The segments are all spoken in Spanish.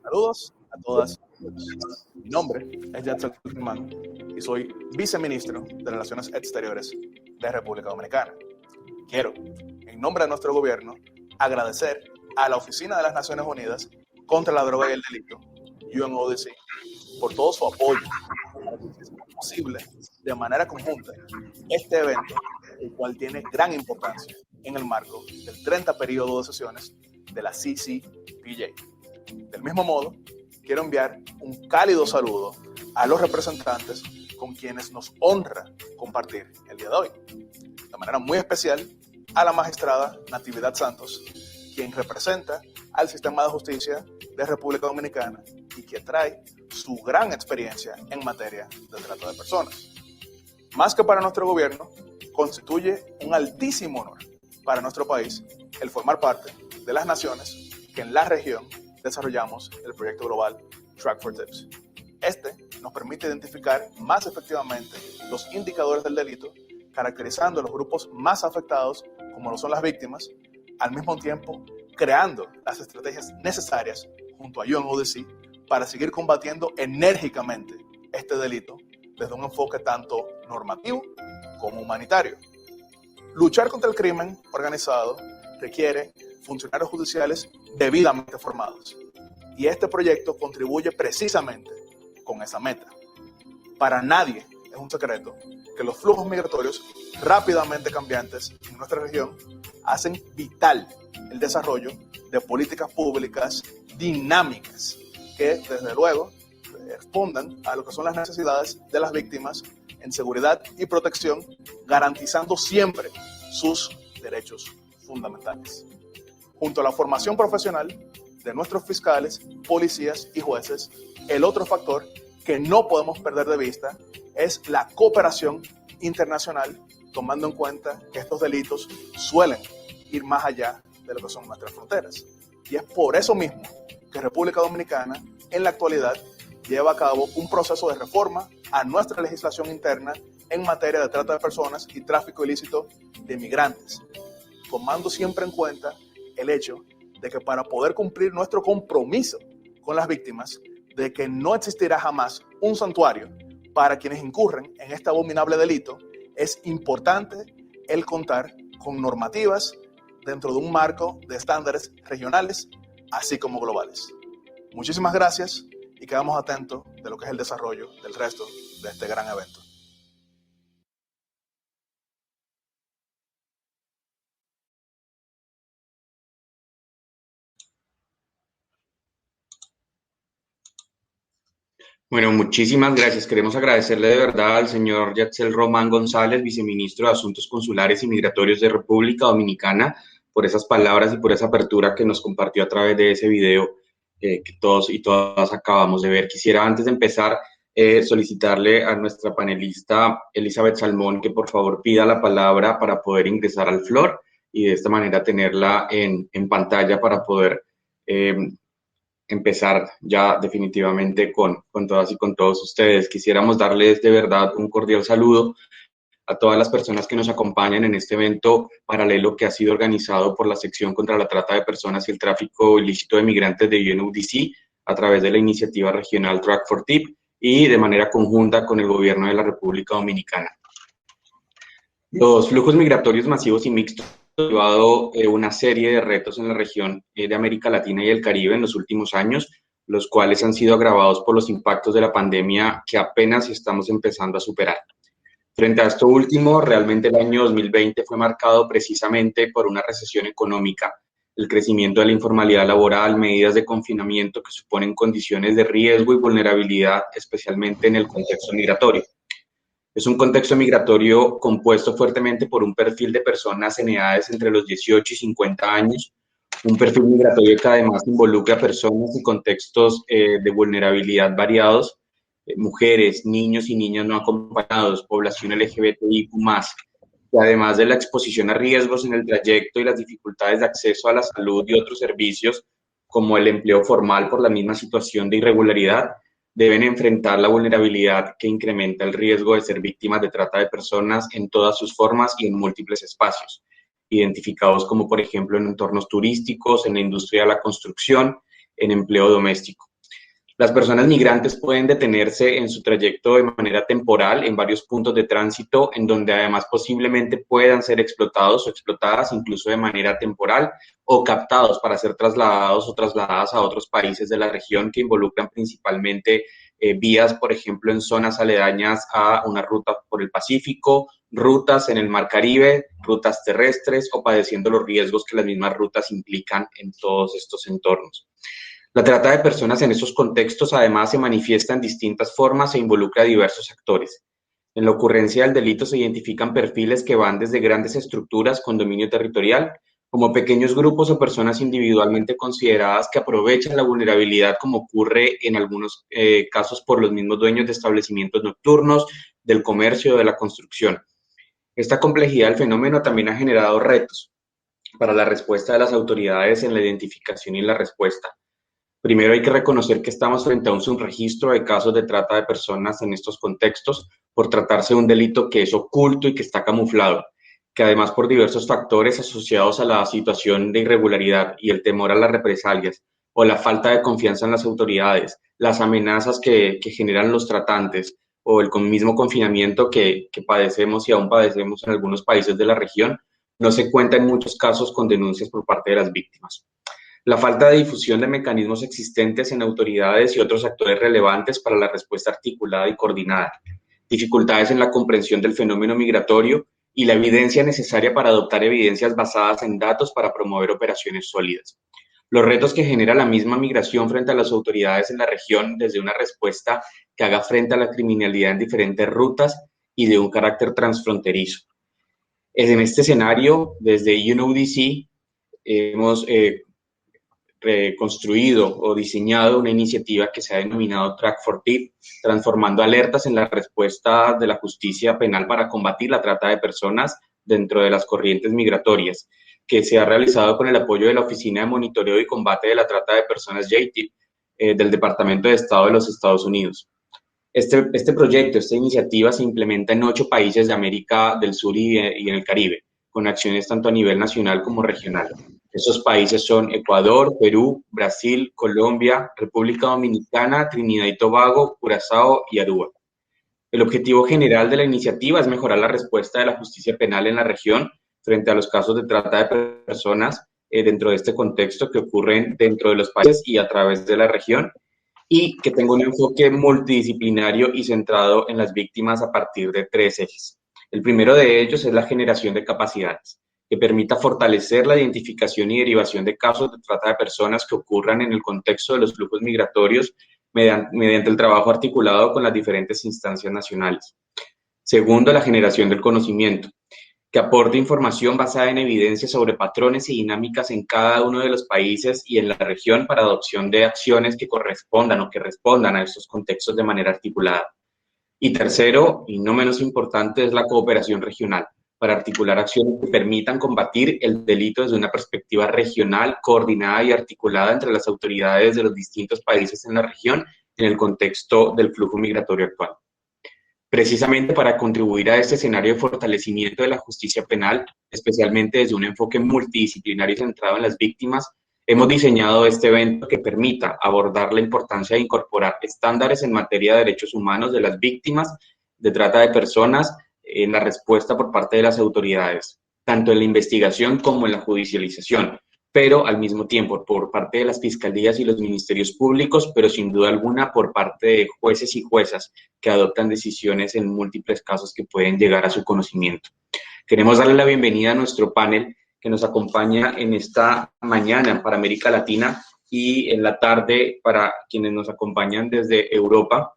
Saludos a todas. Mi nombre es Yatzel Román y soy viceministro de Relaciones Exteriores de República Dominicana. Quiero, en nombre de nuestro gobierno, agradecer a la Oficina de las Naciones Unidas contra la Droga y el Delito, UNODC, por todo su apoyo para que sea posible de manera conjunta este evento, el cual tiene gran importancia en el marco del 30 periodo de sesiones de la CCPJ. Del mismo modo, quiero enviar un cálido saludo a los representantes con quienes nos honra compartir el día de hoy. De manera muy especial a la magistrada Natividad Santos, quien representa al sistema de justicia de República Dominicana y que trae su gran experiencia en materia de trata de personas. Más que para nuestro gobierno, constituye un altísimo honor para nuestro país el formar parte de las naciones que en la región desarrollamos el proyecto global Track for Tips. Este nos permite identificar más efectivamente los indicadores del delito, caracterizando los grupos más afectados, como lo son las víctimas, al mismo tiempo creando las estrategias necesarias junto a UNODC para seguir combatiendo enérgicamente este delito desde un enfoque tanto normativo como humanitario. Luchar contra el crimen organizado requiere funcionarios judiciales debidamente formados. Y este proyecto contribuye precisamente con esa meta. Para nadie es un secreto que los flujos migratorios rápidamente cambiantes en nuestra región hacen vital el desarrollo de políticas públicas dinámicas que, desde luego, respondan a lo que son las necesidades de las víctimas en seguridad y protección, garantizando siempre sus derechos fundamentales. Junto a la formación profesional de nuestros fiscales, policías y jueces, el otro factor que no podemos perder de vista es la cooperación internacional, tomando en cuenta que estos delitos suelen ir más allá de lo que son nuestras fronteras. Y es por eso mismo que República Dominicana, en la actualidad, lleva a cabo un proceso de reforma a nuestra legislación interna en materia de trata de personas y tráfico ilícito de migrantes, tomando siempre en cuenta el hecho de que para poder cumplir nuestro compromiso con las víctimas, de que no existirá jamás un santuario para quienes incurren en este abominable delito, es importante el contar con normativas dentro de un marco de estándares regionales, así como globales. Muchísimas gracias y quedamos atentos de lo que es el desarrollo del resto de este gran evento. Bueno, muchísimas gracias. Queremos agradecerle de verdad al señor Yatzel Román González, viceministro de Asuntos Consulares y Migratorios de República Dominicana, por esas palabras y por esa apertura que nos compartió a través de ese video que todos y todas acabamos de ver. Quisiera, antes de empezar, solicitarle a nuestra panelista Elizabeth Salmón que por favor pida la palabra para poder ingresar al floor y de esta manera tenerla en pantalla para poder empezar ya definitivamente con todas y con todos ustedes. Quisiéramos darles de verdad un cordial saludo a todas las personas que nos acompañan en este evento paralelo que ha sido organizado por la Sección contra la Trata de Personas y el Tráfico Ilícito de Migrantes de UNODC a través de la iniciativa regional Track for TIP y de manera conjunta con el Gobierno de la República Dominicana. Los flujos migratorios masivos y mixtos han llevado una serie de retos en la región de América Latina y el Caribe en los últimos años, los cuales han sido agravados por los impactos de la pandemia que apenas estamos empezando a superar. Frente a esto último, realmente el año 2020 fue marcado precisamente por una recesión económica, el crecimiento de la informalidad laboral, medidas de confinamiento que suponen condiciones de riesgo y vulnerabilidad, especialmente en el contexto migratorio. Es un contexto migratorio compuesto fuertemente por un perfil de personas en edades entre los 18 y 50 años, un perfil migratorio que además involucra personas y contextos de vulnerabilidad variados, mujeres, niños y niñas no acompañados, población LGBTIQ+, que además de la exposición a riesgos en el trayecto y las dificultades de acceso a la salud y otros servicios, como el empleo formal por la misma situación de irregularidad, deben enfrentar la vulnerabilidad que incrementa el riesgo de ser víctimas de trata de personas en todas sus formas y en múltiples espacios, identificados como, por ejemplo, en entornos turísticos, en la industria de la construcción, en empleo doméstico. Las personas migrantes pueden detenerse en su trayecto de manera temporal en varios puntos de tránsito, en donde además posiblemente puedan ser explotados o explotadas incluso de manera temporal o captados para ser trasladados o trasladadas a otros países de la región que involucran principalmente vías, por ejemplo, en zonas aledañas a una ruta por el Pacífico, rutas en el Mar Caribe, rutas terrestres o padeciendo los riesgos que las mismas rutas implican en todos estos entornos. La trata de personas en esos contextos además se manifiesta en distintas formas e involucra a diversos actores. En la ocurrencia del delito se identifican perfiles que van desde grandes estructuras con dominio territorial, como pequeños grupos o personas individualmente consideradas que aprovechan la vulnerabilidad, como ocurre en algunos casos por los mismos dueños de establecimientos nocturnos, del comercio o de la construcción. Esta complejidad del fenómeno también ha generado retos para la respuesta de las autoridades en la identificación y la respuesta. Primero hay que reconocer que estamos frente a un subregistro de casos de trata de personas en estos contextos por tratarse de un delito que es oculto y que está camuflado, que además por diversos factores asociados a la situación de irregularidad y el temor a las represalias o la falta de confianza en las autoridades, las amenazas que generan los tratantes o el mismo confinamiento que padecemos y aún padecemos en algunos países de la región, no se cuenta en muchos casos con denuncias por parte de las víctimas. La falta de difusión de mecanismos existentes en autoridades y otros actores relevantes para la respuesta articulada y coordinada, dificultades en la comprensión del fenómeno migratorio y la evidencia necesaria para adoptar evidencias basadas en datos para promover operaciones sólidas. Los retos que genera la misma migración frente a las autoridades en la región, desde una respuesta que haga frente a la criminalidad en diferentes rutas y de un carácter transfronterizo. En este escenario, desde UNODC, hemos construido o diseñado una iniciativa que se ha denominado Track for TIP, transformando alertas en la respuesta de la justicia penal para combatir la trata de personas dentro de las corrientes migratorias, que se ha realizado con el apoyo de la Oficina de Monitoreo y Combate de la Trata de Personas, JTIP, del Departamento de Estado de los Estados Unidos. Este proyecto, esta iniciativa se implementa en 8 países de América del Sur y en el Caribe, con acciones tanto a nivel nacional como regional. Esos países son Ecuador, Perú, Brasil, Colombia, República Dominicana, Trinidad y Tobago, Curazao y Aruba. El objetivo general de la iniciativa es mejorar la respuesta de la justicia penal en la región frente a los casos de trata de personas dentro de este contexto que ocurren dentro de los países y a través de la región, y que tenga un enfoque multidisciplinario y centrado en las víctimas a partir de 3 ejes. El primero de ellos es la generación de capacidades, que permita fortalecer la identificación y derivación de casos de trata de personas que ocurran en el contexto de los flujos migratorios mediante el trabajo articulado con las diferentes instancias nacionales. Segundo, la generación del conocimiento, que aporte información basada en evidencia sobre patrones y dinámicas en cada uno de los países y en la región para adopción de acciones que correspondan o que respondan a estos contextos de manera articulada. Y tercero, y no menos importante, es la cooperación regional, para articular acciones que permitan combatir el delito desde una perspectiva regional, coordinada y articulada entre las autoridades de los distintos países en la región en el contexto del flujo migratorio actual. Precisamente para contribuir a este escenario de fortalecimiento de la justicia penal, especialmente desde un enfoque multidisciplinario centrado en las víctimas, hemos diseñado este evento que permita abordar la importancia de incorporar estándares en materia de derechos humanos de las víctimas de trata de personas en la respuesta por parte de las autoridades, tanto en la investigación como en la judicialización, pero al mismo tiempo por parte de las fiscalías y los ministerios públicos, pero sin duda alguna por parte de jueces y juezas que adoptan decisiones en múltiples casos que pueden llegar a su conocimiento. Queremos darle la bienvenida a nuestro panel que nos acompaña en esta mañana para América Latina y en la tarde para quienes nos acompañan desde Europa.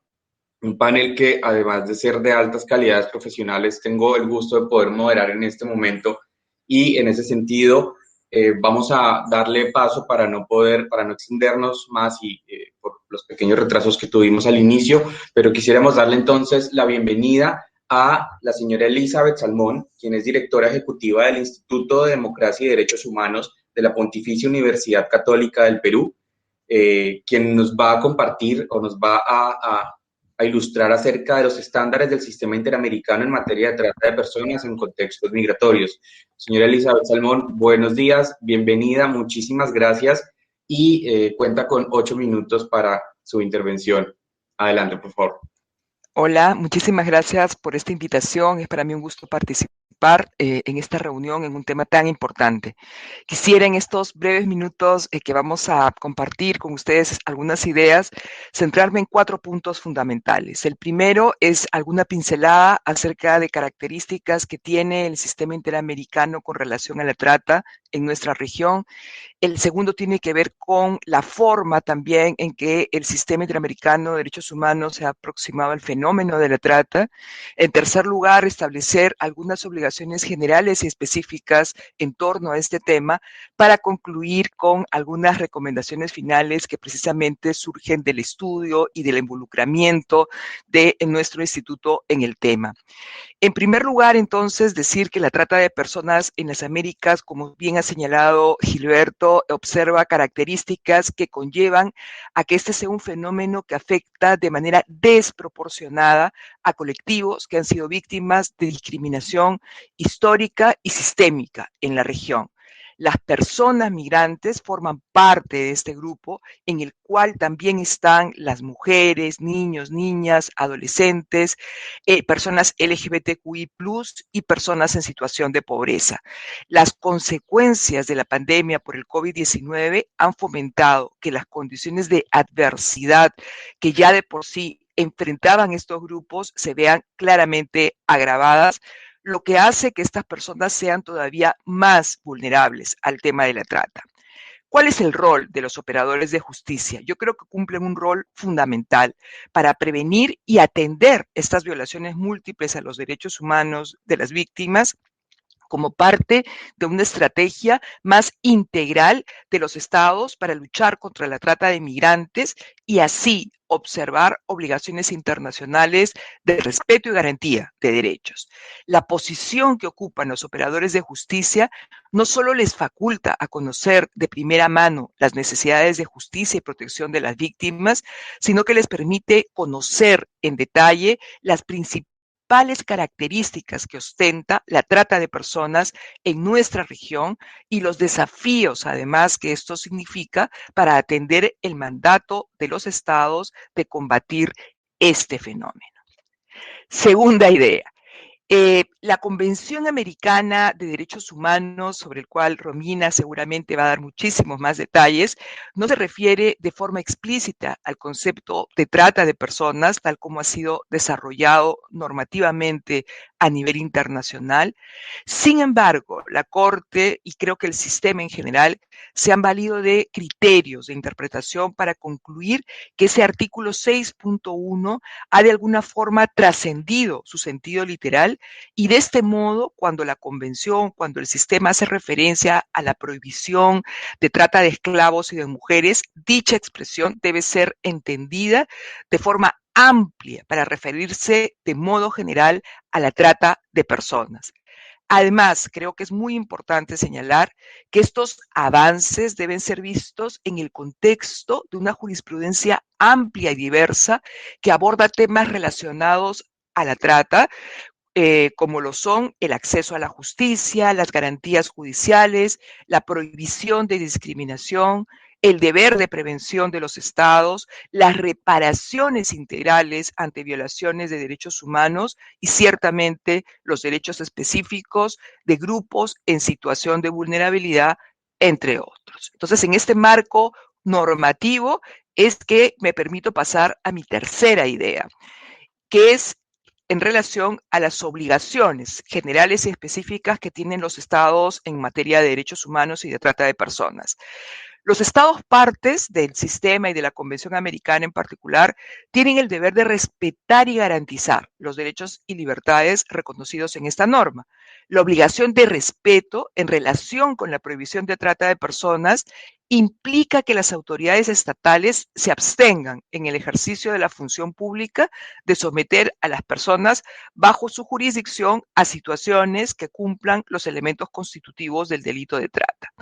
Un panel que, además de ser de altas calidades profesionales, tengo el gusto de poder moderar en este momento, y en ese sentido vamos a darle paso para no extendernos más y por los pequeños retrasos que tuvimos al inicio, pero quisiéramos darle entonces la bienvenida a la señora Elizabeth Salmón, quien es directora ejecutiva del Instituto de Democracia y Derechos Humanos de la Pontificia Universidad Católica del Perú, quien nos va a compartir o nos va a ilustrar acerca de los estándares del sistema interamericano en materia de trata de personas en contextos migratorios. Señora Elizabeth Salmón, buenos días, bienvenida, muchísimas gracias, y cuenta con 8 minutos para su intervención. Adelante, por favor. Hola, muchísimas gracias por esta invitación. Es para mí un gusto participar en esta reunión en un tema tan importante. Quisiera en estos breves minutos que vamos a compartir con ustedes algunas ideas, centrarme en 4 puntos fundamentales. El primero es alguna pincelada acerca de características que tiene el sistema interamericano con relación a la trata en nuestra región. El segundo tiene que ver con la forma también en que el sistema interamericano de derechos humanos se ha aproximado al fenómeno de la trata. En tercer lugar, establecer algunas obligaciones generales y específicas en torno a este tema para concluir con algunas recomendaciones finales que precisamente surgen del estudio y del involucramiento de nuestro instituto en el tema. En primer lugar, entonces, decir que la trata de personas en las Américas, como bien ha señalado Gilberto, observa características que conllevan a que este sea un fenómeno que afecta de manera desproporcionada a colectivos que han sido víctimas de discriminación histórica y sistémica en la región. Las personas migrantes forman parte de este grupo en el cual también están las mujeres, niños, niñas, adolescentes, personas LGBTQI+, y personas en situación de pobreza. Las consecuencias de la pandemia por el COVID-19 han fomentado que las condiciones de adversidad que ya de por sí enfrentaban estos grupos se vean claramente agravadas, lo que hace que estas personas sean todavía más vulnerables al tema de la trata. ¿Cuál es el rol de los operadores de justicia? Yo creo que cumplen un rol fundamental para prevenir y atender estas violaciones múltiples a los derechos humanos de las víctimas como parte de una estrategia más integral de los estados para luchar contra la trata de migrantes y así observar obligaciones internacionales de respeto y garantía de derechos. La posición que ocupan los operadores de justicia no solo les faculta a conocer de primera mano las necesidades de justicia y protección de las víctimas, sino que les permite conocer en detalle las principales características que ostenta la trata de personas en nuestra región y los desafíos, además, que esto significa para atender el mandato de los estados de combatir este fenómeno. Segunda idea. La Convención Americana de Derechos Humanos, sobre el cual Romina seguramente va a dar muchísimos más detalles, no se refiere de forma explícita al concepto de trata de personas, tal como ha sido desarrollado normativamente a nivel internacional. Sin embargo, la Corte y creo que el sistema en general se han valido de criterios de interpretación para concluir que ese artículo 6.1 ha de alguna forma trascendido su sentido literal y de este modo, cuando la convención, cuando el sistema hace referencia a la prohibición de trata de esclavos y de mujeres, dicha expresión debe ser entendida de forma amplia para referirse de modo general a la trata de personas. Además, creo que es muy importante señalar que estos avances deben ser vistos en el contexto de una jurisprudencia amplia y diversa que aborda temas relacionados a la trata, como lo son el acceso a la justicia, las garantías judiciales, la prohibición de discriminación, el deber de prevención de los estados, las reparaciones integrales ante violaciones de derechos humanos y ciertamente los derechos específicos de grupos en situación de vulnerabilidad, entre otros. Entonces, en este marco normativo es que me permito pasar a mi tercera idea, que es en relación a las obligaciones generales y específicas que tienen los estados en materia de derechos humanos y de trata de personas. Los estados partes del sistema y de la Convención Americana en particular tienen el deber de respetar y garantizar los derechos y libertades reconocidos en esta norma. La obligación de respeto en relación con la prohibición de trata de personas implica que las autoridades estatales se abstengan en el ejercicio de la función pública de someter a las personas bajo su jurisdicción a situaciones que cumplan los elementos constitutivos del delito de trata.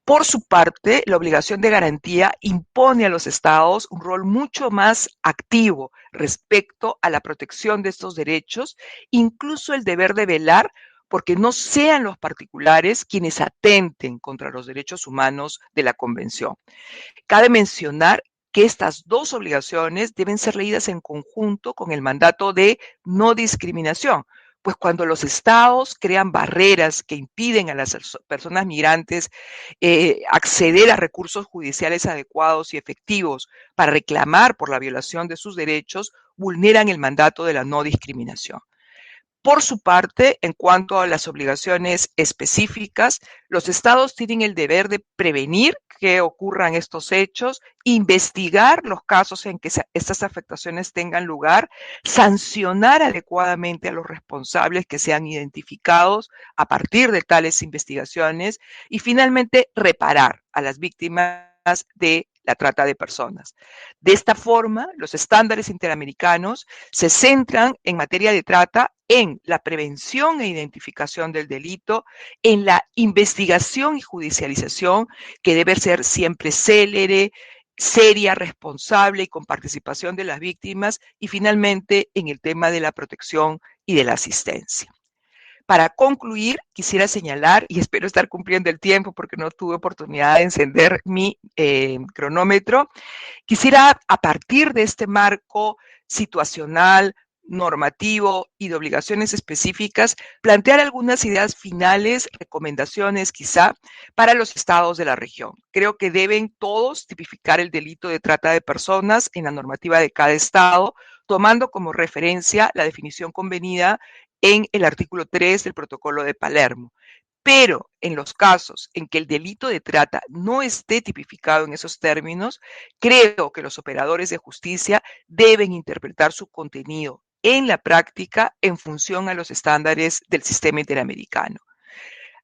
Por su parte, la obligación de garantía impone a los estados un rol mucho más activo respecto a la protección de estos derechos, incluso el deber de velar porque no sean los particulares quienes atenten contra los derechos humanos de la Convención. Cabe mencionar que estas dos obligaciones deben ser leídas en conjunto con el mandato de no discriminación, pues cuando los estados crean barreras que impiden a las personas migrantes acceder a recursos judiciales adecuados y efectivos para reclamar por la violación de sus derechos, vulneran el mandato de la no discriminación. Por su parte, en cuanto a las obligaciones específicas, los estados tienen el deber de prevenir que ocurran estos hechos, investigar los casos en que estas afectaciones tengan lugar, sancionar adecuadamente a los responsables que sean identificados a partir de tales investigaciones y finalmente reparar a las víctimas de la trata de personas. De esta forma, los estándares interamericanos se centran en materia de trata en la prevención e identificación del delito, en la investigación y judicialización, que debe ser siempre célere, seria, responsable y con participación de las víctimas, y finalmente en el tema de la protección y de la asistencia. Para concluir, quisiera señalar, y espero estar cumpliendo el tiempo porque no tuve oportunidad de encender mi cronómetro, quisiera, a partir de este marco situacional, normativo y de obligaciones específicas, plantear algunas ideas finales, recomendaciones quizá, para los estados de la región. Creo que deben todos tipificar el delito de trata de personas en la normativa de cada estado, tomando como referencia la definición convenida en el artículo 3 del Protocolo de Palermo. Pero en los casos en que el delito de trata no esté tipificado en esos términos, creo que los operadores de justicia deben interpretar su contenido en la práctica en función a los estándares del sistema interamericano.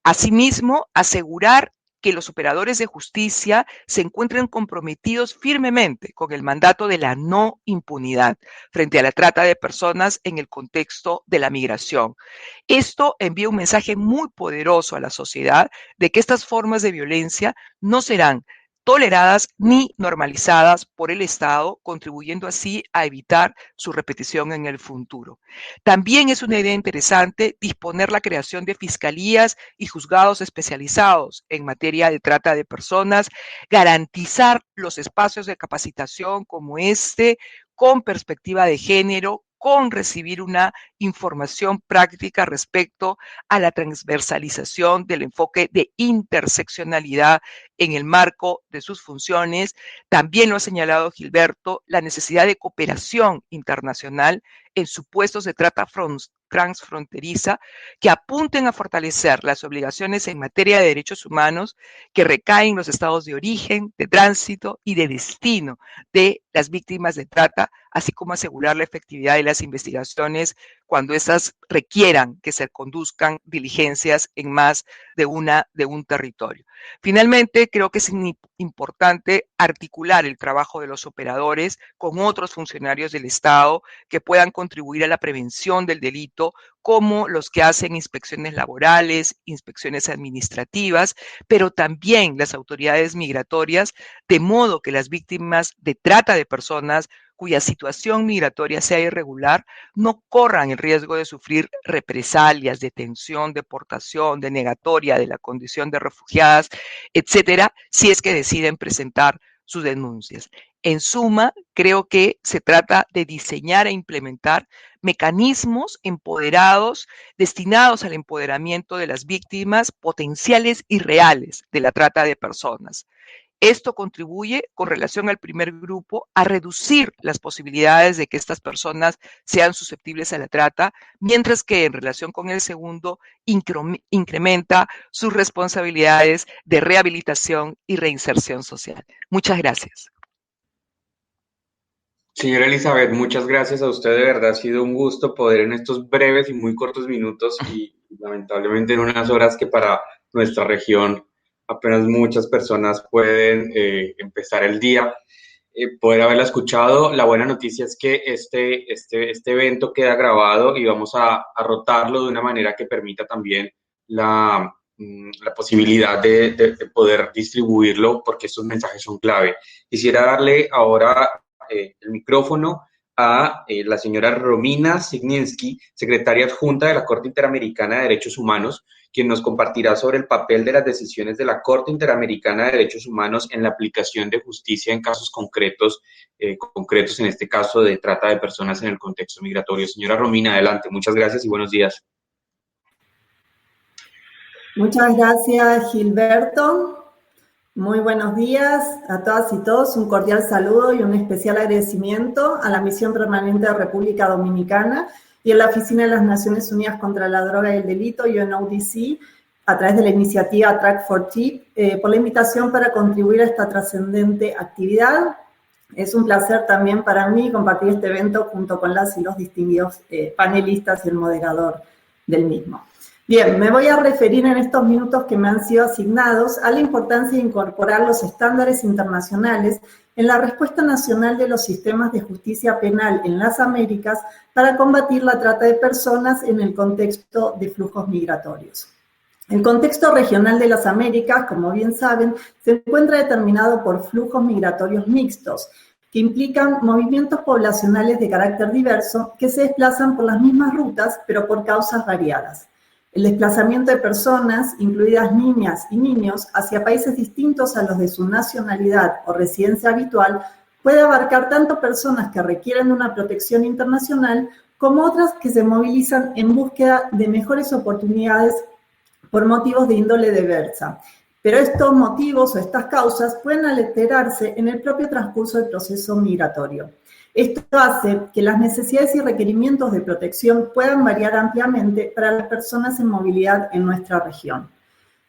Asimismo, asegurar que los operadores de justicia se encuentren comprometidos firmemente con el mandato de la no impunidad frente a la trata de personas en el contexto de la migración. Esto envía un mensaje muy poderoso a la sociedad de que estas formas de violencia no serán toleradas ni normalizadas por el Estado, contribuyendo así a evitar su repetición en el futuro. También es una idea interesante disponer la creación de fiscalías y juzgados especializados en materia de trata de personas, garantizar los espacios de capacitación como este, con perspectiva de género, con recibir una información práctica respecto a la transversalización del enfoque de interseccionalidad en el marco de sus funciones. También lo ha señalado Gilberto, la necesidad de cooperación internacional en supuestos de trata transfronteriza que apunten a fortalecer las obligaciones en materia de derechos humanos que recaen en los estados de origen, de tránsito y de destino de las víctimas de trata, así como asegurar la efectividad de las investigaciones cuando estas requieran que se conduzcan diligencias en más de un territorio. Finalmente, creo que es importante articular el trabajo de los operadores con otros funcionarios del Estado que puedan contribuir a la prevención del delito, como los que hacen inspecciones laborales, inspecciones administrativas, pero también las autoridades migratorias, de modo que las víctimas de trata de personas cuya situación migratoria sea irregular no corran el riesgo de sufrir represalias, detención, deportación, denegatoria de la condición de refugiadas, etcétera, si es que deciden presentar sus denuncias. En suma, creo que se trata de diseñar e implementar mecanismos empoderados destinados al empoderamiento de las víctimas potenciales y reales de la trata de personas. Esto contribuye, con relación al primer grupo, a reducir las posibilidades de que estas personas sean susceptibles a la trata, mientras que en relación con el segundo, incrementa sus responsabilidades de rehabilitación y reinserción social. Muchas gracias. Señora Elizabeth, muchas gracias a usted, de verdad ha sido un gusto poder en estos breves y muy cortos minutos y lamentablemente en unas horas que para nuestra región apenas muchas personas pueden empezar el día, poder haberla escuchado. La buena noticia es que este evento queda grabado y vamos a rotarlo de una manera que permita también la posibilidad de poder distribuirlo, porque estos mensajes son clave. Quisiera darle ahora el micrófono a la señora Romina Signinski, secretaria adjunta de la Corte Interamericana de Derechos Humanos, quien nos compartirá sobre el papel de las decisiones de la Corte Interamericana de Derechos Humanos en la aplicación de justicia en casos concretos, en este caso de trata de personas en el contexto migratorio. Señora Romina, adelante. Muchas gracias y buenos días. Muchas gracias, Gilberto. Muy buenos días a todas y todos. Un cordial saludo y un especial agradecimiento a la Misión Permanente de República Dominicana y a la Oficina de las Naciones Unidas contra la Droga y el Delito, UNODC, a través de la iniciativa Track for TIP, por la invitación para contribuir a esta trascendente actividad. Es un placer también para mí compartir este evento junto con las y los distinguidos panelistas y el moderador del mismo. Bien, me voy a referir en estos minutos que me han sido asignados a la importancia de incorporar los estándares internacionales en la respuesta nacional de los sistemas de justicia penal en las Américas para combatir la trata de personas en el contexto de flujos migratorios. El contexto regional de las Américas, como bien saben, se encuentra determinado por flujos migratorios mixtos, que implican movimientos poblacionales de carácter diverso que se desplazan por las mismas rutas, pero por causas variadas. El desplazamiento de personas, incluidas niñas y niños, hacia países distintos a los de su nacionalidad o residencia habitual, puede abarcar tanto personas que requieren una protección internacional como otras que se movilizan en búsqueda de mejores oportunidades por motivos de índole diversa. Pero estos motivos o estas causas pueden alterarse en el propio transcurso del proceso migratorio. Esto hace que las necesidades y requerimientos de protección puedan variar ampliamente para las personas en movilidad en nuestra región.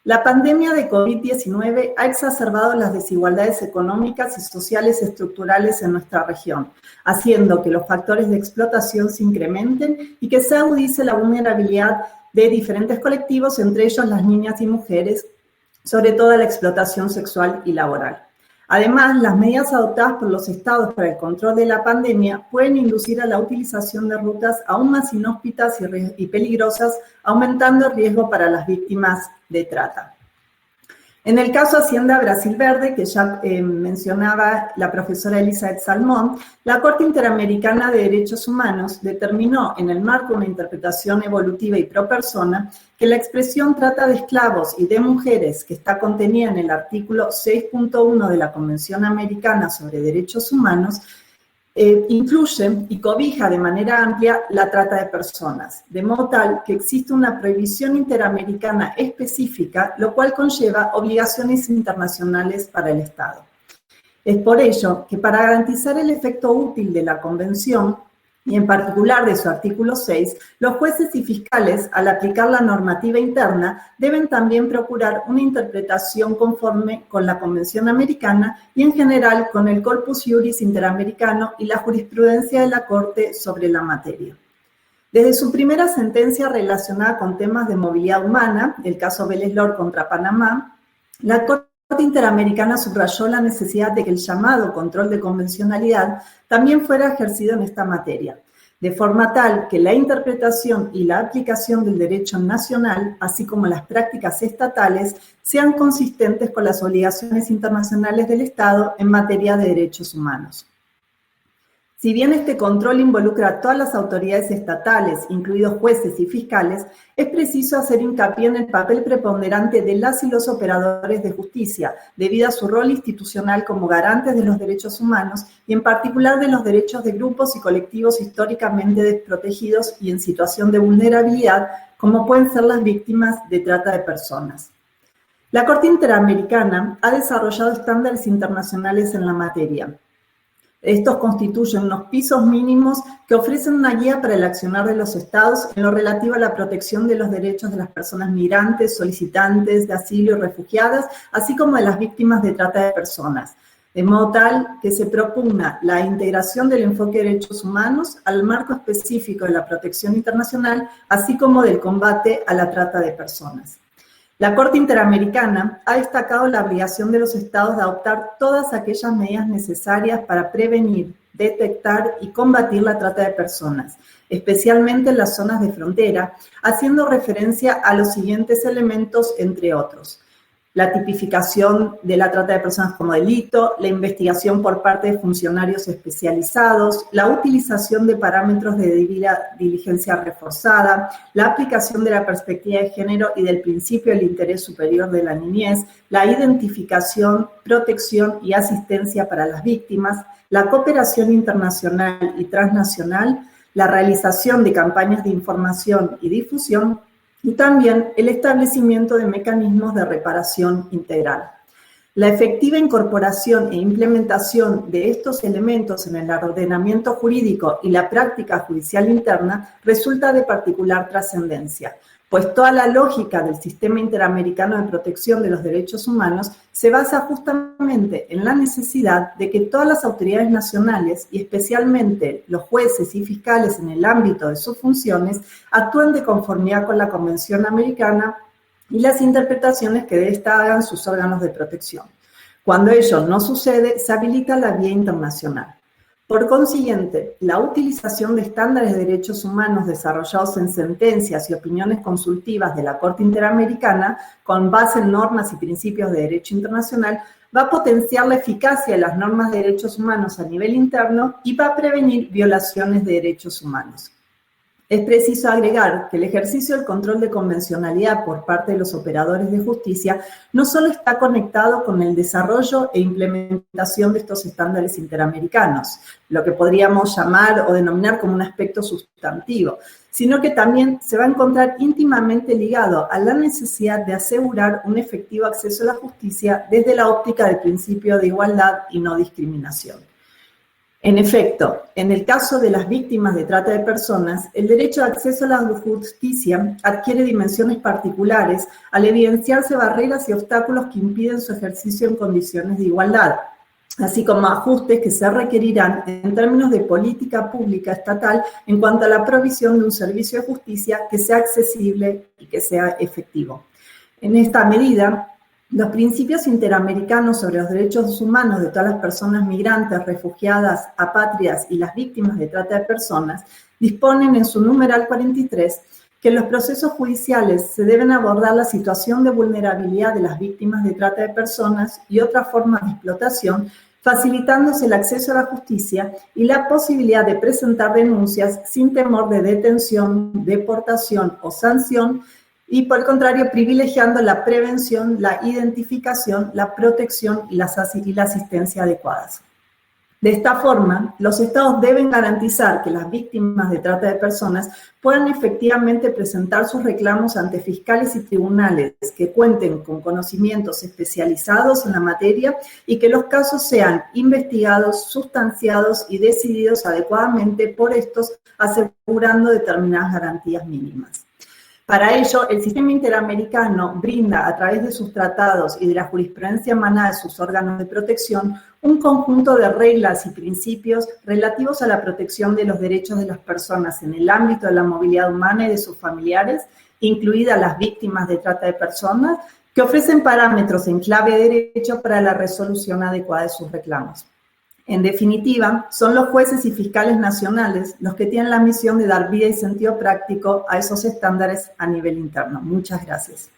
La pandemia de COVID-19 ha exacerbado las desigualdades económicas y sociales estructurales en nuestra región, haciendo que los factores de explotación se incrementen y que se agudice la vulnerabilidad de diferentes colectivos, entre ellos las niñas y mujeres, sobre todo la explotación sexual y laboral. Además, las medidas adoptadas por los estados para el control de la pandemia pueden inducir a la utilización de rutas aún más inhóspitas y peligrosas, aumentando el riesgo para las víctimas de trata. En el caso Hacienda Brasil Verde, que ya mencionaba la profesora Elizabeth Salmón, la Corte Interamericana de Derechos Humanos determinó, en el marco de una interpretación evolutiva y pro persona, que la expresión trata de esclavos y de mujeres, que está contenida en el artículo 6.1 de la Convención Americana sobre Derechos Humanos, incluye y cobija de manera amplia la trata de personas, de modo tal que existe una prohibición interamericana específica, lo cual conlleva obligaciones internacionales para el Estado. Es por ello que para garantizar el efecto útil de la Convención, y en particular de su artículo 6, los jueces y fiscales, al aplicar la normativa interna, deben también procurar una interpretación conforme con la Convención Americana y en general con el Corpus Juris Interamericano y la jurisprudencia de la Corte sobre la materia. Desde su primera sentencia relacionada con temas de movilidad humana, el caso Vélez-Lor contra Panamá, la Corte Interamericana subrayó la necesidad de que el llamado control de convencionalidad también fuera ejercido en esta materia, de forma tal que la interpretación y la aplicación del derecho nacional, así como las prácticas estatales, sean consistentes con las obligaciones internacionales del Estado en materia de derechos humanos. Si bien este control involucra a todas las autoridades estatales, incluidos jueces y fiscales, es preciso hacer hincapié en el papel preponderante de las y los operadores de justicia, debido a su rol institucional como garantes de los derechos humanos y en particular de los derechos de grupos y colectivos históricamente desprotegidos y en situación de vulnerabilidad, como pueden ser las víctimas de trata de personas. La Corte Interamericana ha desarrollado estándares internacionales en la materia. Estos constituyen unos pisos mínimos que ofrecen una guía para el accionar de los estados en lo relativo a la protección de los derechos de las personas migrantes, solicitantes de asilo y refugiadas, así como de las víctimas de trata de personas, de modo tal que se propugna la integración del enfoque de derechos humanos al marco específico de la protección internacional, así como del combate a la trata de personas. La Corte Interamericana ha destacado la obligación de los estados de adoptar todas aquellas medidas necesarias para prevenir, detectar y combatir la trata de personas, especialmente en las zonas de frontera, haciendo referencia a los siguientes elementos, entre otros. la tipificación de la trata de personas como delito, la investigación por parte de funcionarios especializados, la utilización de parámetros de debida diligencia reforzada, la aplicación de la perspectiva de género y del principio del interés superior de la niñez, la identificación, protección y asistencia para las víctimas, la cooperación internacional y transnacional, la realización de campañas de información y difusión, y también el establecimiento de mecanismos de reparación integral. La efectiva incorporación e implementación de estos elementos en el ordenamiento jurídico y la práctica judicial interna resulta de particular trascendencia, pues toda la lógica del Sistema Interamericano de Protección de los Derechos Humanos se basa justamente en la necesidad de que todas las autoridades nacionales, y especialmente los jueces y fiscales en el ámbito de sus funciones, actúen de conformidad con la Convención Americana y las interpretaciones que de esta hagan sus órganos de protección. Cuando ello no sucede, se habilita la vía internacional. Por consiguiente, la utilización de estándares de derechos humanos desarrollados en sentencias y opiniones consultivas de la Corte Interamericana, con base en normas y principios de derecho internacional, va a potenciar la eficacia de las normas de derechos humanos a nivel interno y va a prevenir violaciones de derechos humanos. Es preciso agregar que el ejercicio del control de convencionalidad por parte de los operadores de justicia no solo está conectado con el desarrollo e implementación de estos estándares interamericanos, lo que podríamos llamar o denominar como un aspecto sustantivo, sino que también se va a encontrar íntimamente ligado a la necesidad de asegurar un efectivo acceso a la justicia desde la óptica del principio de igualdad y no discriminación. En efecto, en el caso de las víctimas de trata de personas, el derecho de acceso a la justicia adquiere dimensiones particulares al evidenciarse barreras y obstáculos que impiden su ejercicio en condiciones de igualdad, así como ajustes que se requerirán en términos de política pública estatal en cuanto a la provisión de un servicio de justicia que sea accesible y que sea efectivo. En esta medida, los principios interamericanos sobre los derechos humanos de todas las personas migrantes, refugiadas, apátridas y las víctimas de trata de personas disponen en su numeral 43 que en los procesos judiciales se deben abordar la situación de vulnerabilidad de las víctimas de trata de personas y otras formas de explotación, facilitándose el acceso a la justicia y la posibilidad de presentar denuncias sin temor de detención, deportación o sanción, y por el contrario, privilegiando la prevención, la identificación, la protección y la asistencia adecuadas. De esta forma, los estados deben garantizar que las víctimas de trata de personas puedan efectivamente presentar sus reclamos ante fiscales y tribunales que cuenten con conocimientos especializados en la materia y que los casos sean investigados, sustanciados y decididos adecuadamente por estos, asegurando determinadas garantías mínimas. Para ello, el sistema interamericano brinda, a través de sus tratados y de la jurisprudencia emanada de sus órganos de protección, un conjunto de reglas y principios relativos a la protección de los derechos de las personas en el ámbito de la movilidad humana y de sus familiares, incluidas las víctimas de trata de personas, que ofrecen parámetros en clave de derecho para la resolución adecuada de sus reclamos. En definitiva, son los jueces y fiscales nacionales los que tienen la misión de dar vida y sentido práctico a esos estándares a nivel interno. Muchas gracias.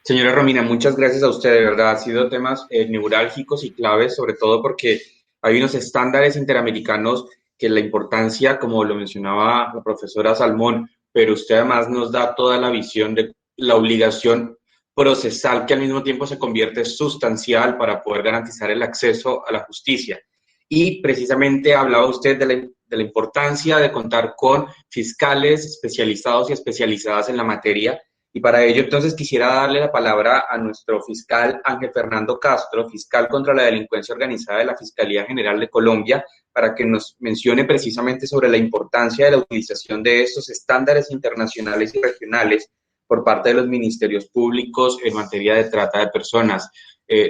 Señora Romina, muchas gracias a usted, de verdad, ha sido temas neurálgicos y claves, sobre todo porque hay unos estándares interamericanos que la importancia, como lo mencionaba la profesora Salmón, pero usted además nos da toda la visión de la obligación procesal que al mismo tiempo se convierte sustancial para poder garantizar el acceso a la justicia. Y precisamente hablaba usted de la importancia de contar con fiscales especializados y especializadas en la materia. Y para ello, entonces, quisiera darle la palabra a nuestro fiscal Ángel Fernando Castro, fiscal contra la delincuencia organizada de la Fiscalía General de Colombia, para que nos mencione precisamente sobre la importancia de la utilización de estos estándares internacionales y regionales por parte de los ministerios públicos en materia de trata de personas.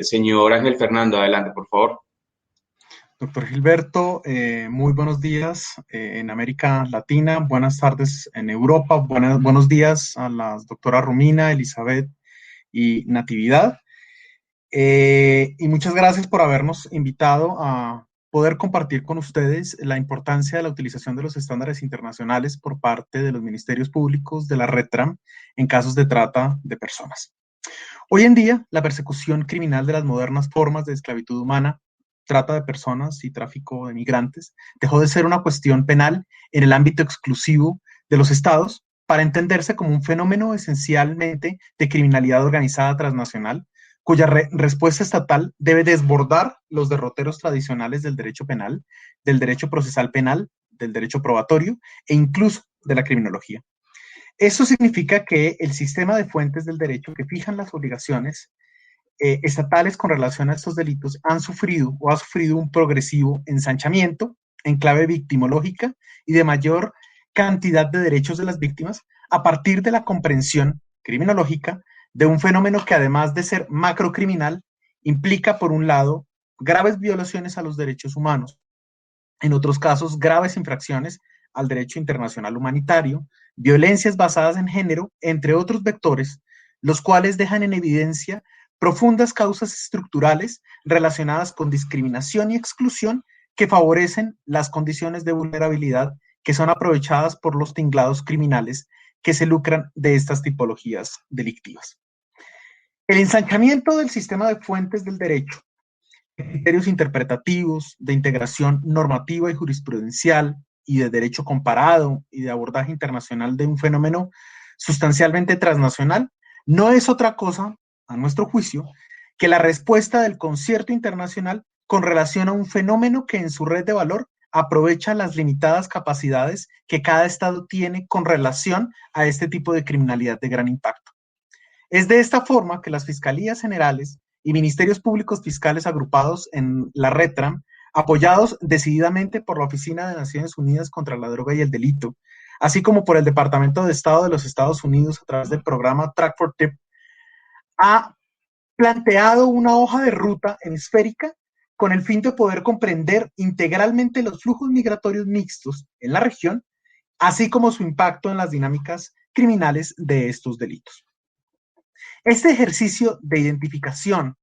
Señor Ángel Fernando, adelante, por favor. Doctor Gilberto, muy buenos días en América Latina, buenas tardes en Europa, buenos días a las doctoras Romina, Elizabeth y Natividad. Y muchas gracias por habernos invitado a poder compartir con ustedes la importancia de la utilización de los estándares internacionales por parte de los ministerios públicos de la RETRAM en casos de trata de personas. Hoy en día, la persecución criminal de las modernas formas de esclavitud humana, trata de personas y tráfico de migrantes, dejó de ser una cuestión penal en el ámbito exclusivo de los estados para entenderse como un fenómeno esencialmente de criminalidad organizada transnacional, cuya respuesta estatal debe desbordar los derroteros tradicionales del derecho penal, del derecho procesal penal, del derecho probatorio e incluso de la criminología. Eso significa que el sistema de fuentes del derecho que fijan las obligaciones estatales con relación a estos delitos han sufrido o ha sufrido un progresivo ensanchamiento en clave victimológica y de mayor cantidad de derechos de las víctimas a partir de la comprensión criminológica de un fenómeno que, además de ser macrocriminal, implica, por un lado, graves violaciones a los derechos humanos, en otros casos, graves infracciones al derecho internacional humanitario, violencias basadas en género, entre otros vectores, los cuales dejan en evidencia profundas causas estructurales relacionadas con discriminación y exclusión que favorecen las condiciones de vulnerabilidad que son aprovechadas por los tinglados criminales que se lucran de estas tipologías delictivas. El ensanchamiento del sistema de fuentes del derecho, criterios interpretativos, de integración normativa y jurisprudencial, y de derecho comparado y de abordaje internacional de un fenómeno sustancialmente transnacional, no es otra cosa, a nuestro juicio, que la respuesta del concierto internacional con relación a un fenómeno que en su red de valor aprovecha las limitadas capacidades que cada Estado tiene con relación a este tipo de criminalidad de gran impacto. Es de esta forma que las fiscalías generales y ministerios públicos fiscales agrupados en la RETRAM, apoyados decididamente por la Oficina de Naciones Unidas contra la Droga y el Delito, así como por el Departamento de Estado de los Estados Unidos a través del programa Track for TIP, ha planteado una hoja de ruta hemisférica con el fin de poder comprender integralmente los flujos migratorios mixtos en la región, así como su impacto en las dinámicas criminales de estos delitos. Este ejercicio de identificación,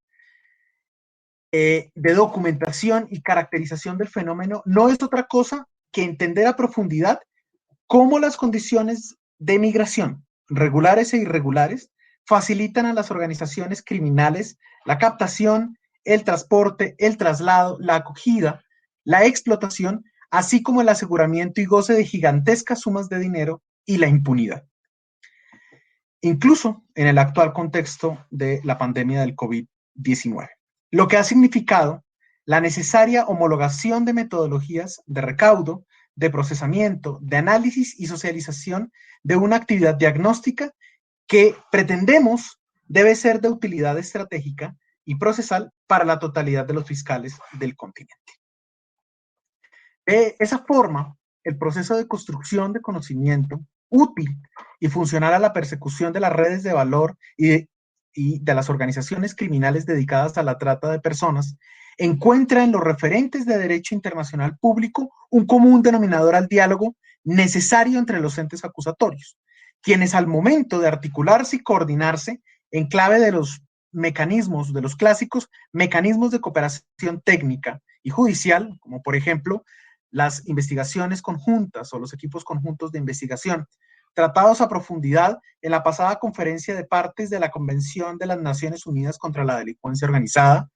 de documentación y caracterización del fenómeno no es otra cosa que entender a profundidad cómo las condiciones de migración, regulares e irregulares, facilitan a las organizaciones criminales la captación, el transporte, el traslado, la acogida, la explotación, así como el aseguramiento y goce de gigantescas sumas de dinero y la impunidad. Incluso en el actual contexto de la pandemia del COVID-19, lo que ha significado la necesaria homologación de metodologías de recaudo, de procesamiento, de análisis y socialización de una actividad diagnóstica que pretendemos debe ser de utilidad estratégica y procesal para la totalidad de los fiscales del continente. De esa forma, el proceso de construcción de conocimiento útil y funcional a la persecución de las redes de valor y de las organizaciones criminales dedicadas a la trata de personas encuentra en los referentes de derecho internacional público un común denominador al diálogo necesario entre los entes acusatorios, quienes al momento de articularse y coordinarse en clave de los mecanismos, de los clásicos mecanismos de cooperación técnica y judicial, como por ejemplo las investigaciones conjuntas o los equipos conjuntos de investigación, tratados a profundidad en la pasada conferencia de partes de la Convención de las Naciones Unidas contra la Delincuencia Organizada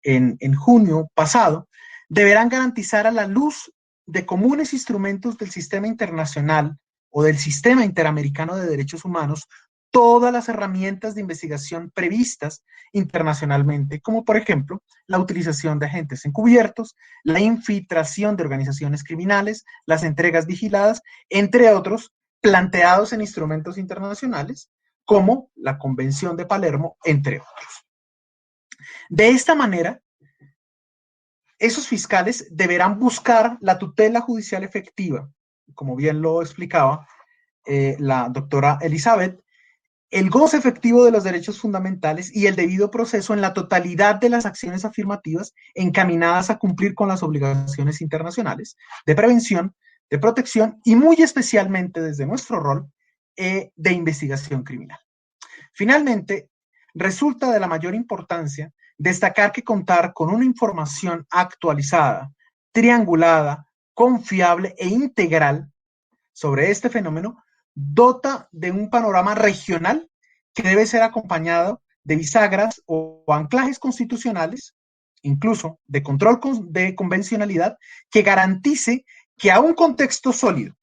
en junio pasado, deberán garantizar a la luz de comunes instrumentos del sistema internacional o del sistema interamericano de derechos humanos todas las herramientas de investigación previstas internacionalmente, como por ejemplo la utilización de agentes encubiertos, la infiltración de organizaciones criminales, las entregas vigiladas, entre otros, planteados en instrumentos internacionales, como la Convención de Palermo, entre otros. De esta manera, esos fiscales deberán buscar la tutela judicial efectiva, como bien lo explicaba la doctora Elizabeth, el goce efectivo de los derechos fundamentales y el debido proceso en la totalidad de las acciones afirmativas encaminadas a cumplir con las obligaciones internacionales de prevención, de protección y muy especialmente desde nuestro rol de investigación criminal. Finalmente, resulta de la mayor importancia destacar que contar con una información actualizada, triangulada, confiable e integral sobre este fenómeno dota de un panorama regional que debe ser acompañado de bisagras o anclajes constitucionales, incluso de control de convencionalidad, que garantice que a un contexto sólido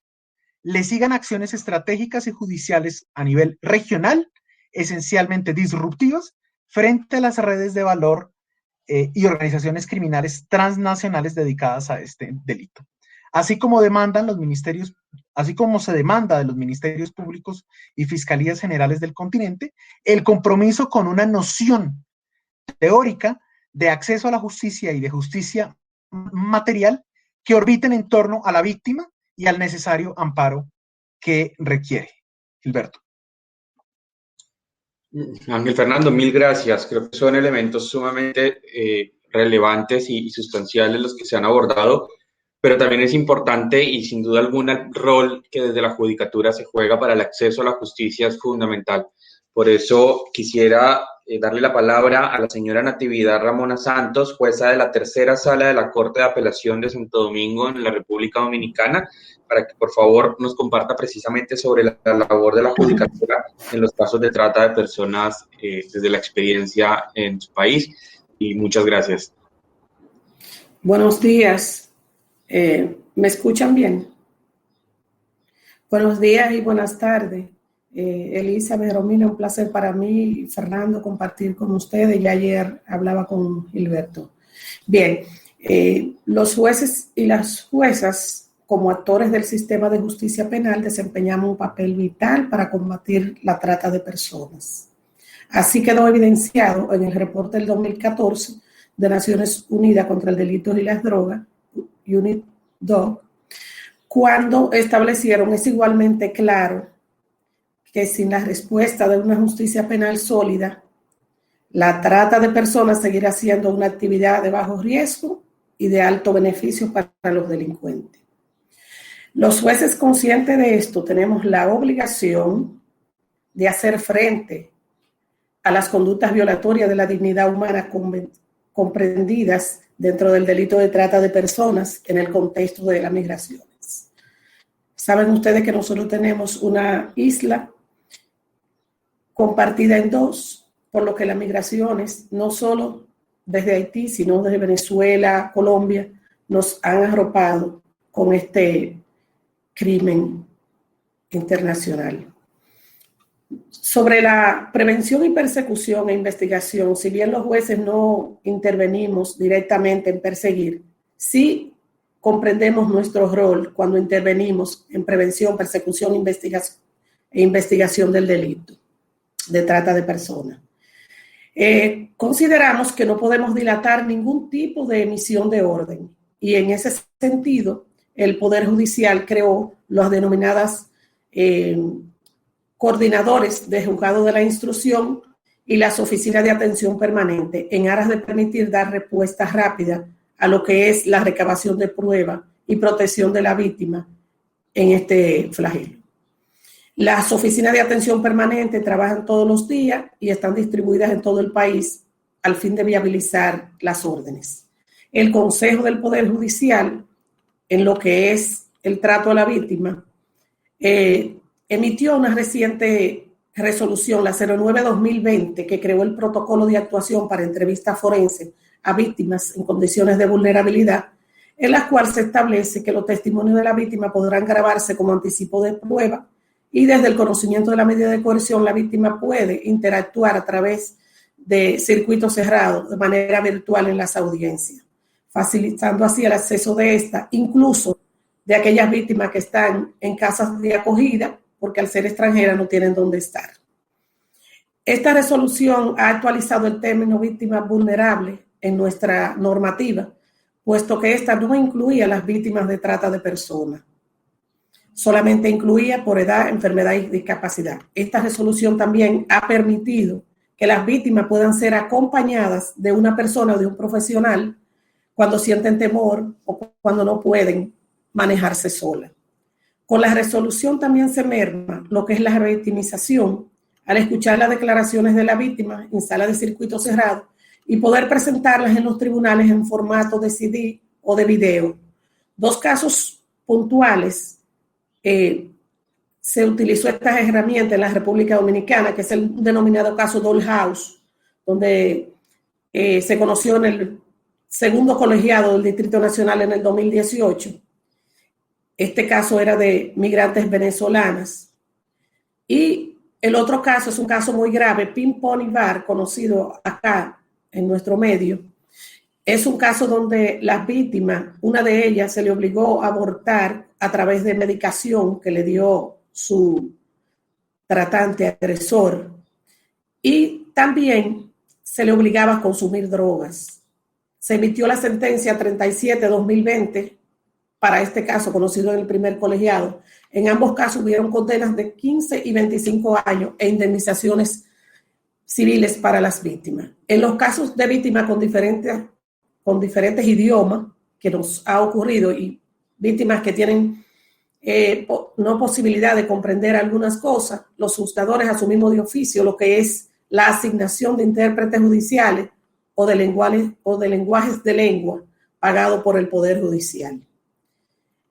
le sigan acciones estratégicas y judiciales a nivel regional, esencialmente disruptivas, frente a las redes de valor y organizaciones criminales transnacionales dedicadas a este delito. Así como se demanda de los ministerios públicos y fiscalías generales del continente, el compromiso con una noción teórica de acceso a la justicia y de justicia material que orbiten en torno a la víctima y al necesario amparo que requiere. Gilberto. Ángel Fernando, mil gracias. Creo que son elementos sumamente relevantes y sustanciales los que se han abordado, pero también es importante y sin duda alguna el rol que desde la judicatura se juega para el acceso a la justicia es fundamental. Por eso quisiera darle la palabra a la señora Natividad Ramona Santos, jueza de la tercera sala de la Corte de Apelación de Santo Domingo en la República Dominicana, para que por favor nos comparta precisamente sobre la labor de la judicatura en los casos de trata de personas desde la experiencia en su país. Y muchas gracias. Buenos días. ¿Me escuchan bien? Buenos días y buenas tardes. Elizabeth, Romina, un placer para mí, Fernando, compartir con ustedes. Ya ayer hablaba con Gilberto. Bien, los jueces y las juezas, como actores del sistema de justicia penal, desempeñamos un papel vital para combatir la trata de personas. Así quedó evidenciado en el reporte del 2014 de Naciones Unidas contra el Delito y las Drogas, UNIDROG, cuando establecieron, es igualmente claro, que sin la respuesta de una justicia penal sólida, la trata de personas seguirá siendo una actividad de bajo riesgo y de alto beneficio para los delincuentes. Los jueces conscientes de esto tenemos la obligación de hacer frente a las conductas violatorias de la dignidad humana comprendidas dentro del delito de trata de personas en el contexto de las migraciones. Saben ustedes que nosotros tenemos una isla compartida en dos, por lo que las migraciones, no solo desde Haití, sino desde Venezuela, Colombia, nos han arropado con este crimen internacional. Sobre la prevención y persecución e investigación, si bien los jueces no intervenimos directamente en perseguir, sí comprendemos nuestro rol cuando intervenimos en prevención, persecución e investigación del delito de trata de personas. Consideramos que no podemos dilatar ningún tipo de emisión de orden y en ese sentido el Poder Judicial creó las denominadas coordinadores de juzgado de la instrucción y las oficinas de atención permanente en aras de permitir dar respuesta rápida a lo que es la recabación de pruebas y protección de la víctima en este flagelo. Las oficinas de atención permanente trabajan todos los días y están distribuidas en todo el país al fin de viabilizar las órdenes. El Consejo del Poder Judicial, en lo que es el trato a la víctima, emitió una reciente resolución, la 09-2020, que creó el protocolo de actuación para entrevistas forenses a víctimas en condiciones de vulnerabilidad, en la cual se establece que los testimonios de la víctima podrán grabarse como anticipo de prueba y desde el conocimiento de la medida de coerción la víctima puede interactuar a través de circuitos cerrados de manera virtual en las audiencias, facilitando así el acceso de esta, incluso de aquellas víctimas que están en casas de acogida, porque al ser extranjeras no tienen dónde estar. Esta resolución ha actualizado el término víctima vulnerable en nuestra normativa, puesto que esta no incluía a las víctimas de trata de personas. Solamente incluía por edad, enfermedad y discapacidad. Esta resolución también ha permitido que las víctimas puedan ser acompañadas de una persona o de un profesional cuando sienten temor o cuando no pueden manejarse sola. Con la resolución también se merma lo que es la revictimización al escuchar las declaraciones de la víctima en sala de circuito cerrado y poder presentarlas en los tribunales en formato de CD o de video. Dos casos puntuales se utilizó esta herramienta en la República Dominicana, que es el denominado caso Dollhouse, donde se conoció en el segundo colegiado del Distrito Nacional en el 2018. Este caso era de migrantes venezolanas. Y el otro caso es un caso muy grave, Ping Pong Bar, conocido acá en nuestro medio. Es un caso donde las víctimas, una de ellas se le obligó a abortar a través de medicación que le dio su tratante agresor, y también se le obligaba a consumir drogas. Se emitió la sentencia 37-2020 para este caso, conocido en el primer colegiado. En ambos casos hubieron condenas de 15 y 25 años e indemnizaciones civiles para las víctimas. En los casos de víctimas con diferentes idiomas que nos ha ocurrido y víctimas que tienen no posibilidad de comprender algunas cosas, los juzgadores asumimos de oficio lo que es la asignación de intérpretes judiciales o de lenguajes de lengua pagado por el Poder Judicial.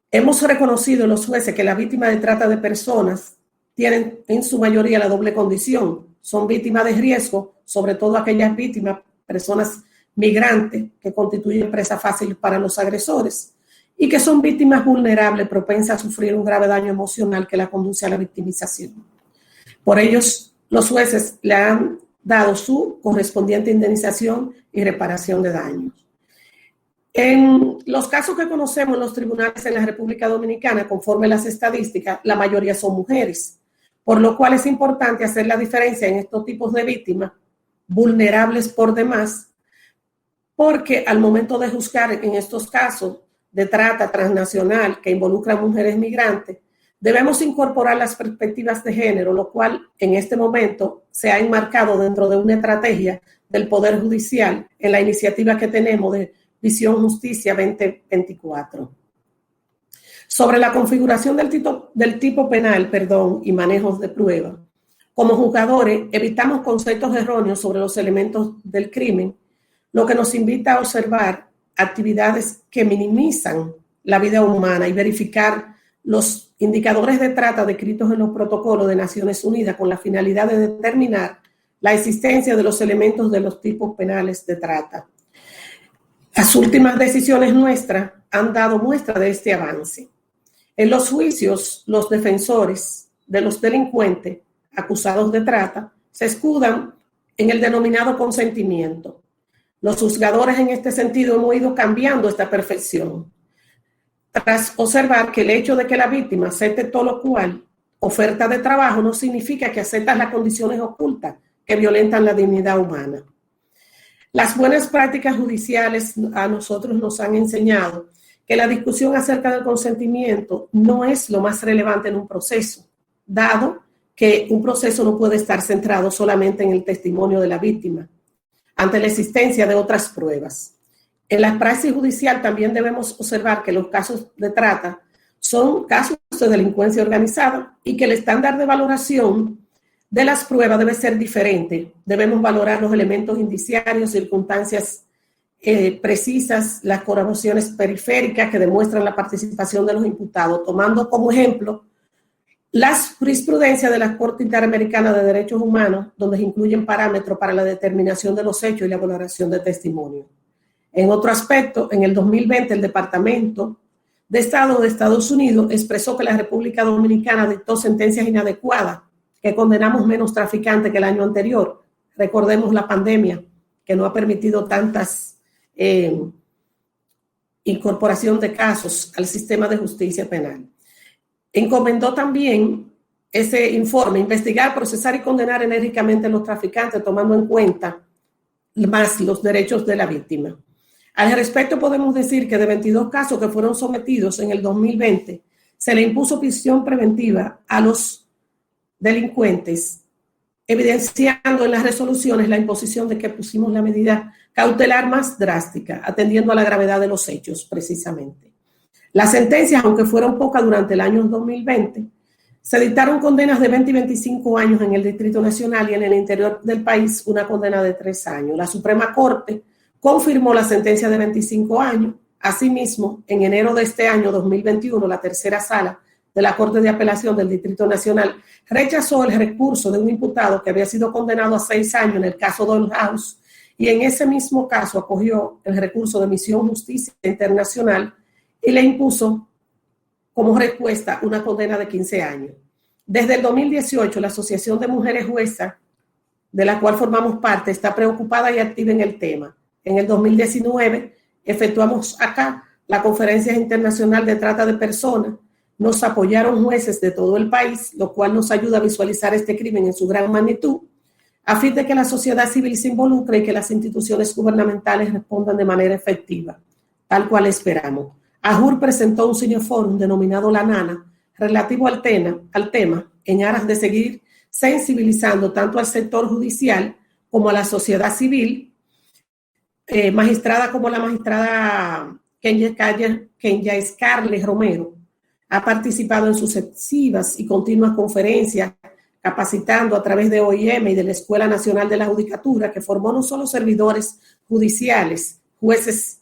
Hemos reconocido los jueces que las víctimas de trata de personas tienen en su mayoría la doble condición. Son víctimas de riesgo, sobre todo aquellas víctimas, personas migrantes que constituyen presa fácil para los agresores, y que son víctimas vulnerables, propensas a sufrir un grave daño emocional que la conduce a la victimización. Por ellos, los jueces le han dado su correspondiente indemnización y reparación de daños. En los casos que conocemos en los tribunales en la República Dominicana, conforme a las estadísticas, la mayoría son mujeres, por lo cual es importante hacer la diferencia en estos tipos de víctimas vulnerables por demás, porque al momento de juzgar en estos casos de trata transnacional que involucra a mujeres migrantes, debemos incorporar las perspectivas de género, lo cual en este momento se ha enmarcado dentro de una estrategia del Poder Judicial en la iniciativa que tenemos de Visión Justicia 2024. Sobre la configuración del tipo penal, y manejos de prueba. Como juzgadores, evitamos conceptos erróneos sobre los elementos del crimen, lo que nos invita a observar actividades que minimizan la vida humana y verificar los indicadores de trata descritos en los protocolos de Naciones Unidas con la finalidad de determinar la existencia de los elementos de los tipos penales de trata. Las últimas decisiones nuestras han dado muestra de este avance. En los juicios, los defensores de los delincuentes acusados de trata se escudan en el denominado consentimiento. Los juzgadores en este sentido hemos ido cambiando esta perfección, tras observar que el hecho de que la víctima acepte todo lo cual oferta de trabajo no significa que acepta las condiciones ocultas que violentan la dignidad humana. Las buenas prácticas judiciales a nosotros nos han enseñado que la discusión acerca del consentimiento no es lo más relevante en un proceso, dado que un proceso no puede estar centrado solamente en el testimonio de la víctima, ante la existencia de otras pruebas. En la praxis judicial también debemos observar que los casos de trata son casos de delincuencia organizada y que el estándar de valoración de las pruebas debe ser diferente. Debemos valorar los elementos indiciarios, circunstancias precisas, las corroboraciones periféricas que demuestran la participación de los imputados, tomando como ejemplo las jurisprudencias de la Corte Interamericana de Derechos Humanos, donde se incluyen parámetros para la determinación de los hechos y la valoración de testimonio. En otro aspecto, en el 2020, el Departamento de Estado de Estados Unidos expresó que la República Dominicana dictó sentencias inadecuadas, que condenamos menos traficantes que el año anterior. Recordemos la pandemia, que no ha permitido tantas incorporación de casos al sistema de justicia penal. Encomendó también ese informe, investigar, procesar y condenar enérgicamente a los traficantes, tomando en cuenta más los derechos de la víctima. Al respecto, podemos decir que de 22 casos que fueron sometidos en el 2020, se le impuso prisión preventiva a los delincuentes, evidenciando en las resoluciones la imposición de que pusimos la medida cautelar más drástica, atendiendo a la gravedad de los hechos, precisamente. Las sentencias, aunque fueron pocas durante el año 2020, se dictaron condenas de 20 y 25 años en el Distrito Nacional y en el interior del país una condena de 3 años. La Suprema Corte confirmó la sentencia de 25 años. Asimismo, en enero de este año 2021, la tercera sala de la Corte de Apelación del Distrito Nacional rechazó el recurso de un imputado que había sido condenado a 6 años en el caso Dollhouse, y en ese mismo caso acogió el recurso de Misión Justicia Internacional y le impuso como respuesta una condena de 15 años. Desde el 2018, la Asociación de Mujeres Juezas, de la cual formamos parte, está preocupada y activa en el tema. En el 2019 efectuamos acá la Conferencia Internacional de Trata de Personas. Nos apoyaron jueces de todo el país, lo cual nos ayuda a visualizar este crimen en su gran magnitud, a fin de que la sociedad civil se involucre y que las instituciones gubernamentales respondan de manera efectiva, tal cual esperamos. AJUR presentó un senior forum denominado La Nana, relativo al tema, en aras de seguir sensibilizando tanto al sector judicial como a la sociedad civil, magistrada como la magistrada Kenya Scarlett Romero ha participado en sucesivas y continuas conferencias, capacitando a través de OIM y de la Escuela Nacional de la Judicatura, que formó no solo servidores judiciales, jueces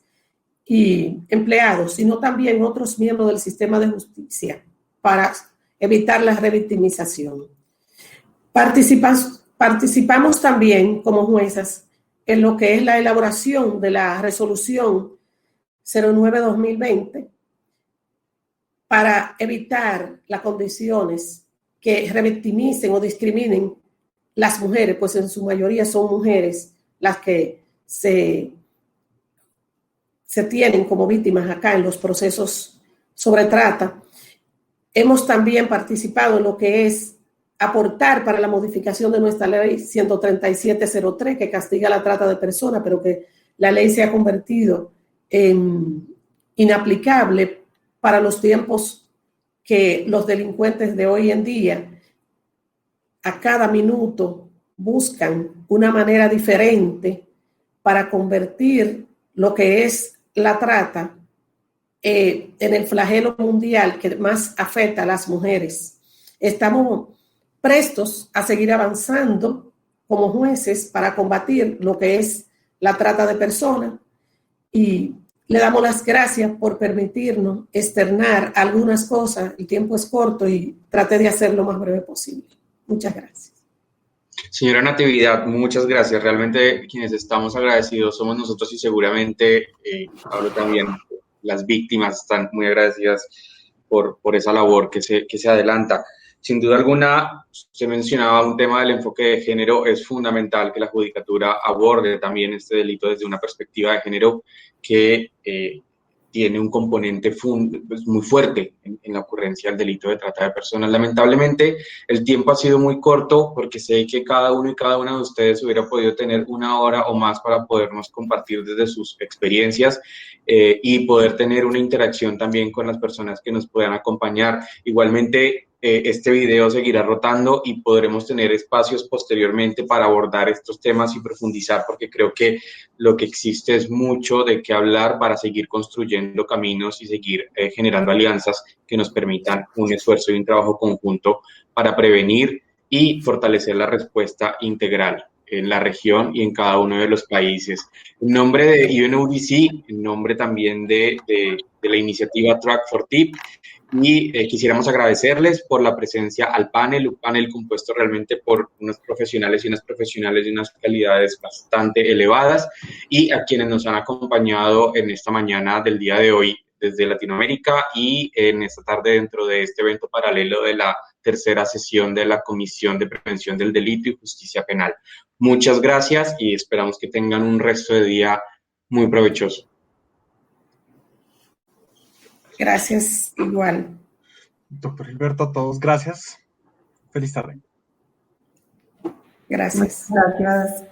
y empleados, sino también otros miembros del sistema de justicia para evitar la revictimización. Participamos también como juezas en lo que es la elaboración de la resolución 09-2020 para evitar las condiciones que revictimicen o discriminen las mujeres, pues en su mayoría son mujeres las que se tienen como víctimas acá en los procesos sobre trata. Hemos también participado en lo que es aportar para la modificación de nuestra ley 13703, que castiga la trata de personas, pero que la ley se ha convertido en inaplicable para los tiempos que los delincuentes de hoy en día a cada minuto buscan una manera diferente para convertir lo que es la trata en el flagelo mundial que más afecta a las mujeres. Estamos prestos a seguir avanzando como jueces para combatir lo que es la trata de personas, y le damos las gracias por permitirnos externar algunas cosas. El tiempo es corto y traté de hacerlo lo más breve posible. Muchas gracias. Señora Natividad, muchas gracias. Realmente quienes estamos agradecidos somos nosotros y seguramente, hablo también, las víctimas están muy agradecidas por esa labor que se adelanta. Sin duda alguna, se mencionaba un tema del enfoque de género. Es fundamental que la Judicatura aborde también este delito desde una perspectiva de género que tiene un componente muy fuerte en la ocurrencia del delito de trata de personas. Lamentablemente, el tiempo ha sido muy corto porque sé que cada uno y cada una de ustedes hubiera podido tener 1 hora o más para podernos compartir desde sus experiencias y poder tener una interacción también con las personas que nos puedan acompañar. Igualmente, este video seguirá rotando y podremos tener espacios posteriormente para abordar estos temas y profundizar, porque creo que lo que existe es mucho de qué hablar para seguir construyendo caminos y seguir generando alianzas que nos permitan un esfuerzo y un trabajo conjunto para prevenir y fortalecer la respuesta integral en la región y en cada uno de los países. En nombre de UNODC, en nombre también de la iniciativa Track for TIP, y quisiéramos agradecerles por la presencia al panel, un panel compuesto realmente por unos profesionales y unas profesionales de unas calidades bastante elevadas, y a quienes nos han acompañado en esta mañana del día de hoy desde Latinoamérica y en esta tarde dentro de este evento paralelo de la tercera sesión de la Comisión de Prevención del Delito y Justicia Penal. Muchas gracias y esperamos que tengan un resto de día muy provechoso. Gracias, igual. Doctor Gilberto, a todos, gracias. Feliz tarde. Gracias. Gracias.